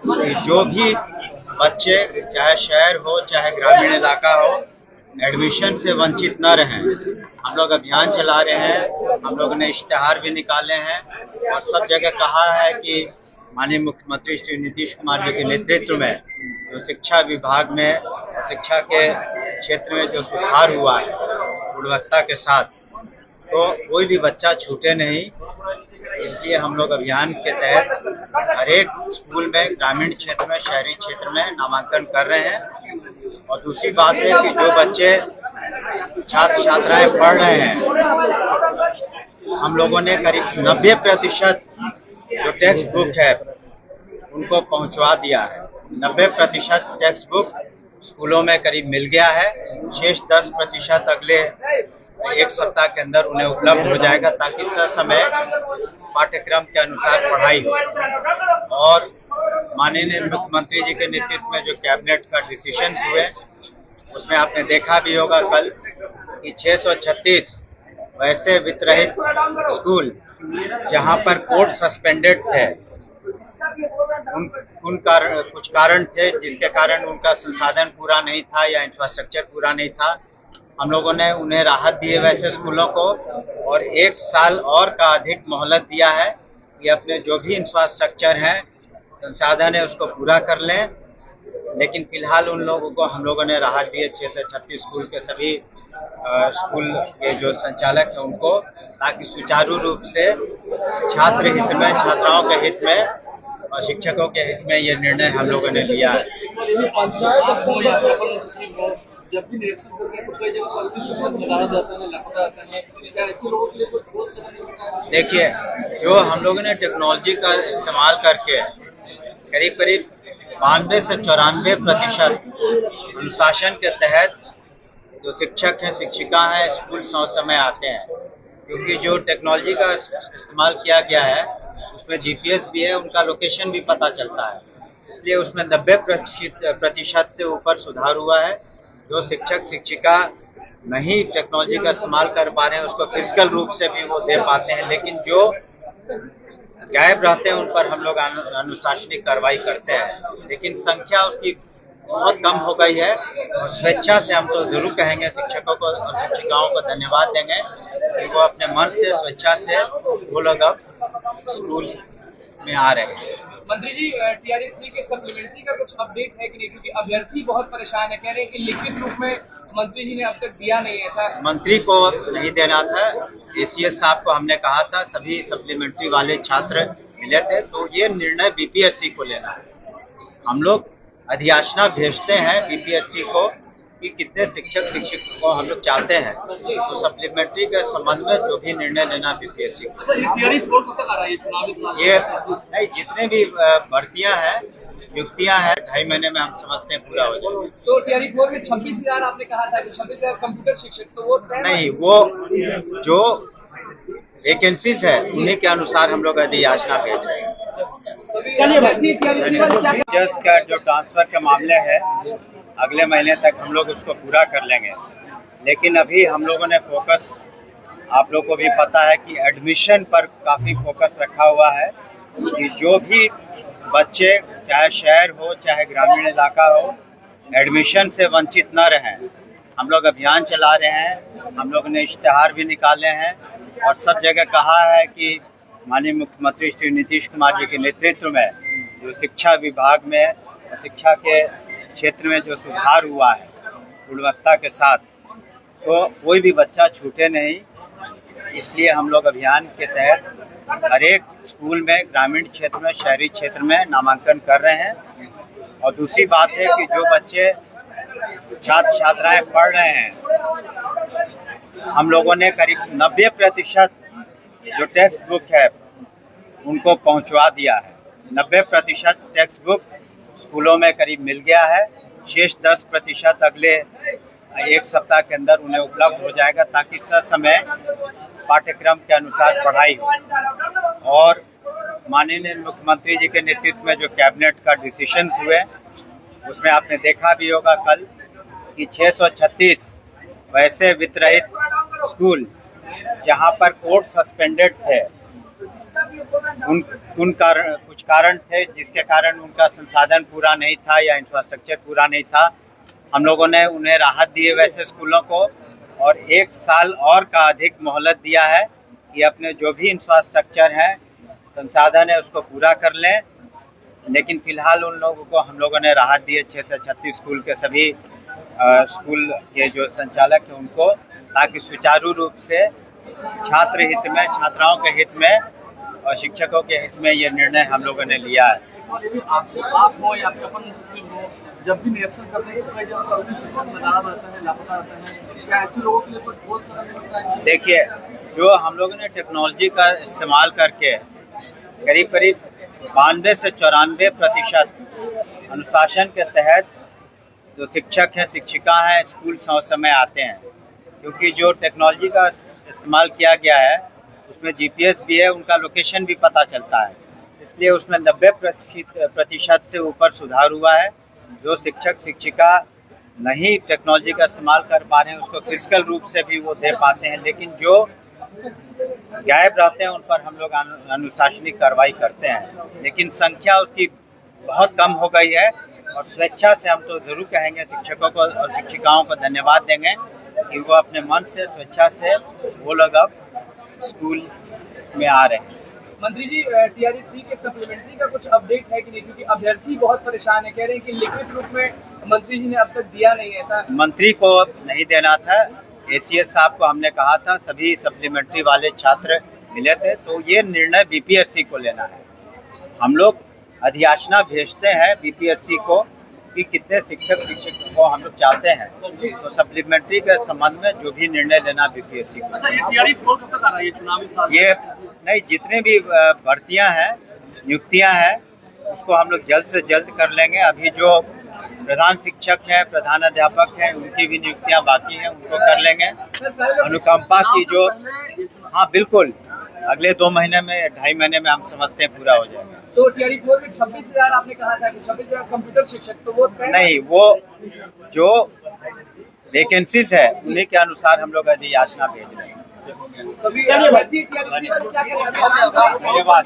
कि जो भी बच्चे चाहे शहर हो चाहे ग्रामीण इलाका हो एडमिशन से वंचित न रहें। हम लोग अभियान चला रहे हैं, हम लोग ने इश्तिहार भी निकाले हैं और सब जगह कहा है कि माननीय मुख्यमंत्री श्री नीतीश कुमार जी के नेतृत्व में जो शिक्षा विभाग में और शिक्षा के क्षेत्र में जो सुधार हुआ है गुणवत्ता के साथ, तो कोई भी बच्चा छूटे नहीं। इसलिए हम लोग अभियान के तहत हर एक स्कूल में ग्रामीण क्षेत्र में शहरी क्षेत्र में नामांकन कर रहे हैं। और दूसरी बात है कि जो बच्चे छात्र छात्राएं पढ़ रहे हैं, हम लोगों ने करीब 90% जो टेक्स्ट बुक है उनको पहुंचवा दिया है। 90% टेक्स्ट बुक स्कूलों में करीब मिल गया है। शेष 10% अगले एक सप्ताह के अंदर उन्हें उपलब्ध हो जाएगा ताकि समय पाठ्यक्रम के अनुसार पढ़ाई हो। और माननीय मुख्यमंत्री जी के नेतृत्व में जो कैबिनेट का डिसीजन हुए उसमें आपने देखा भी होगा कल कि 636 वैसे वित्तरहित स्कूल जहां पर कोर्ट सस्पेंडेड थे, कुछ कारण थे जिसके कारण उनका संसाधन पूरा नहीं था या इंफ्रास्ट्रक्चर पूरा नहीं था। हम लोगों ने उन्हें राहत दी है वैसे स्कूलों को और 1 साल और का अधिक मोहलत दिया है कि अपने जो भी इंफ्रास्ट्रक्चर है संसाधन है उसको पूरा कर लें। लेकिन फिलहाल उन लोगों को हम लोगों ने राहत दी है 636 स्कूल के सभी स्कूल के जो संचालक हैं उनको, ताकि सुचारू रूप से छात्र हित में, छात्राओं के हित में और शिक्षकों के हित में ये निर्णय हम लोगों ने लिया है। जब भी निरीक्षण करते हैं तो कई जगह पर शिक्षक लगाया जाता है, लगता है, क्या ऐसे लोगों के लिए कोई ठोस कदम होता है? देखिए, जो हम लोगों ने टेक्नोलॉजी का इस्तेमाल करके करीब 92 से 94% अनुशासन के तहत जो शिक्षक हैं, शिक्षिका हैं, स्कूल समय आते हैं। क्योंकि जो टेक्नोलॉजी का इस्तेमाल किया गया है उसमें जीपीएस भी है, उनका लोकेशन भी पता चलता है, इसलिए उसमें 90% से ऊपर सुधार हुआ है। जो शिक्षक शिक्षिका नहीं टेक्नोलॉजी का इस्तेमाल कर पा रहे हैं उसको फिजिकल रूप से भी वो दे पाते हैं, लेकिन जो गायब रहते हैं उन पर हम लोग अनुशासनिक कार्रवाई करते हैं। लेकिन संख्या उसकी बहुत कम हो गई है और स्वेच्छा से हम तो जरूर कहेंगे शिक्षकों को और शिक्षिकाओं को धन्यवाद देंगे कि वो अपने मन से स्वेच्छा से वो लोग अब स्कूल में आ रहे हैं। मंत्री जी, टीआरई 3 के सप्लीमेंट्री का कुछ अपडेट है कि नहीं? क्योंकि अभ्यर्थी बहुत परेशान है, कह रहे हैं कि लिखित रूप में मंत्री जी ने अब तक दिया नहीं है। ऐसा मंत्री को नहीं देना था, एसीएस साहब को हमने कहा था, सभी सप्लीमेंट्री वाले छात्र मिले थे, तो ये निर्णय बीपीएससी को लेना है। हम लोग अधियाचना भेजते हैं बीपीएससी को कि कितने शिक्षक शिक्षक को हम लोग चाहते हैं, तो सप्लीमेंट्री के संबंध में जो भी निर्णय लेना बीपीएससी को। ये नहीं, जितने भी भर्तियां हैं, नियुक्तियां हैं, 2.5 महीने में हम समझते हैं पूरा हो जाएगा। तो टीआरई 4 में 26,000 आपने कहा था कि 26,000 कंप्यूटर शिक्षक, तो वो नहीं, वो जो वैकेंसीज है उन्हीं के अनुसार हम लोग अधियाचना भेज रहे हैं। टीचर्स का जो ट्रांसफर के मामले है अगले महीने तक हम लोग उसको पूरा कर लेंगे, लेकिन अभी हम लोगों ने फोकस, आप लोगों को भी पता है कि एडमिशन पर काफ़ी फोकस रखा हुआ है कि जो भी बच्चे चाहे शहर हो चाहे ग्रामीण इलाका हो एडमिशन से वंचित न रहें। हम लोग अभियान चला रहे हैं, हम लोग ने इश्तिहार भी निकाले हैं और सब जगह कहा है कि माननीय मुख्यमंत्री श्री नीतीश कुमार जी के नेतृत्व में जो शिक्षा विभाग में और शिक्षा के क्षेत्र में जो सुधार हुआ है गुणवत्ता के साथ, तो कोई भी बच्चा छूटे नहीं। इसलिए हम लोग अभियान के तहत हर एक स्कूल में ग्रामीण क्षेत्र में शहरी क्षेत्र में नामांकन कर रहे हैं। और दूसरी बात है कि जो बच्चे छात्र छात्राएं पढ़ रहे हैं, हम लोगों ने करीब 90% जो टेक्स्ट बुक है उनको पहुंचवा दिया है। 90% टेक्स्ट बुक स्कूलों में करीब मिल गया है। शेष 10% अगले एक सप्ताह के अंदर उन्हें उपलब्ध हो जाएगा ताकि समय पाठ्यक्रम के अनुसार पढ़ाई हो। और माननीय मुख्यमंत्री जी के नेतृत्व में जो कैबिनेट का डिसीजन हुए उसमें आपने देखा भी होगा कल कि 636 वैसे वित्तरहित स्कूल जहां पर कोर्ट सस्पेंडेड थे, कुछ कारण थे जिसके कारण उनका संसाधन पूरा नहीं था या इंफ्रास्ट्रक्चर पूरा नहीं था। हम लोगों ने उन्हें राहत दी है वैसे स्कूलों को, और 1 साल और का अधिक मोहलत दिया है कि अपने जो भी इंफ्रास्ट्रक्चर है, संसाधन है, उसको पूरा कर लें। लेकिन फिलहाल उन लोगों को हम लोगों ने राहत दी है, 6 से 36 स्कूल के सभी स्कूल के जो संचालक हैं उनको, ताकि सुचारू रूप से छात्र हित में, छात्राओं के हित में और शिक्षकों के हित में ये निर्णय हम लोगों ने लिया है। यदि आप हो या आपके अपन सचिव हो, जब भी निरीक्षण करते हैं तो कई जगह पर भी शिक्षक नाराज रहता है, लापता रहता है, क्या ऐसे लोगों के लिए कोई ठोस कदम मिलता है? देखिए, जो हम लोगों ने टेक्नोलॉजी का इस्तेमाल करके करीब 92 से 94% अनुशासन के तहत जो शिक्षक हैं, शिक्षिका हैं, स्कूल समय आते हैं, क्योंकि जो टेक्नोलॉजी का इस्तेमाल किया गया है उसमें GPS भी है, उनका लोकेशन भी पता चलता है, इसलिए उसमें 90% से ऊपर सुधार हुआ है। जो शिक्षक शिक्षिका नहीं टेक्नोलॉजी का इस्तेमाल कर पा रहे हैं उसको फिजिकल रूप से भी वो दे पाते हैं, लेकिन जो गायब रहते हैं उन पर हम लोग अनुशासनिक कार्रवाई करते हैं, लेकिन संख्या उसकी बहुत कम हो गई है। और स्वेच्छा से हम तो जरूर कहेंगे शिक्षकों को और शिक्षिकाओं को धन्यवाद देंगे कि वो अपने मन से, स्वेच्छा से वो लोग अब स्कूल में आ रहे हैं। मंत्री जी, TRE 3 के सप्लीमेंट्री का कुछ अपडेट है कि नहीं, क्योंकि अभ्यर्थी बहुत परेशान है, कह रहे हैं कि लिखित रूप में मंत्री जी ने अब तक दिया नहीं है। ऐसा मंत्री को नहीं देना था, ACS साहब को हमने कहा था, सभी सप्लीमेंट्री वाले छात्र मिले थे, तो ये निर्णय BPSC को लेना है। हम लोग अधियाचना भेजते हैं BPSC को कि कितने शिक्षक को हम लोग चाहते हैं, तो सप्लीमेंट्री के संबंध में जो भी निर्णय लेना BPSC को। अच्छा, ये TRE 4 कब तक आ रहा है? ये चुनावी साल ये नहीं, जितने भी भर्तियां हैं, नियुक्तियां हैं, उसको हम लोग जल्द से जल्द कर लेंगे। अभी जो प्रधान शिक्षक हैं, प्रधान अध्यापक हैं, उनकी भी नियुक्तियां बाकी हैं, उनको कर लेंगे। अनुकंपा की जो, हाँ बिल्कुल, अगले 2 महीने में, 2.5 महीने में हम समझते हैं पूरा हो जाएगा। तो TRE 4 में 26,000 आपने कहा था कि 26,000 कंप्यूटर शिक्षक, तो वो नहीं, वो जो वैकेंसीज है उन्हीं के अनुसार हम लोग अधियाचना भेज रहे हैं। चलिए, धन्यवाद।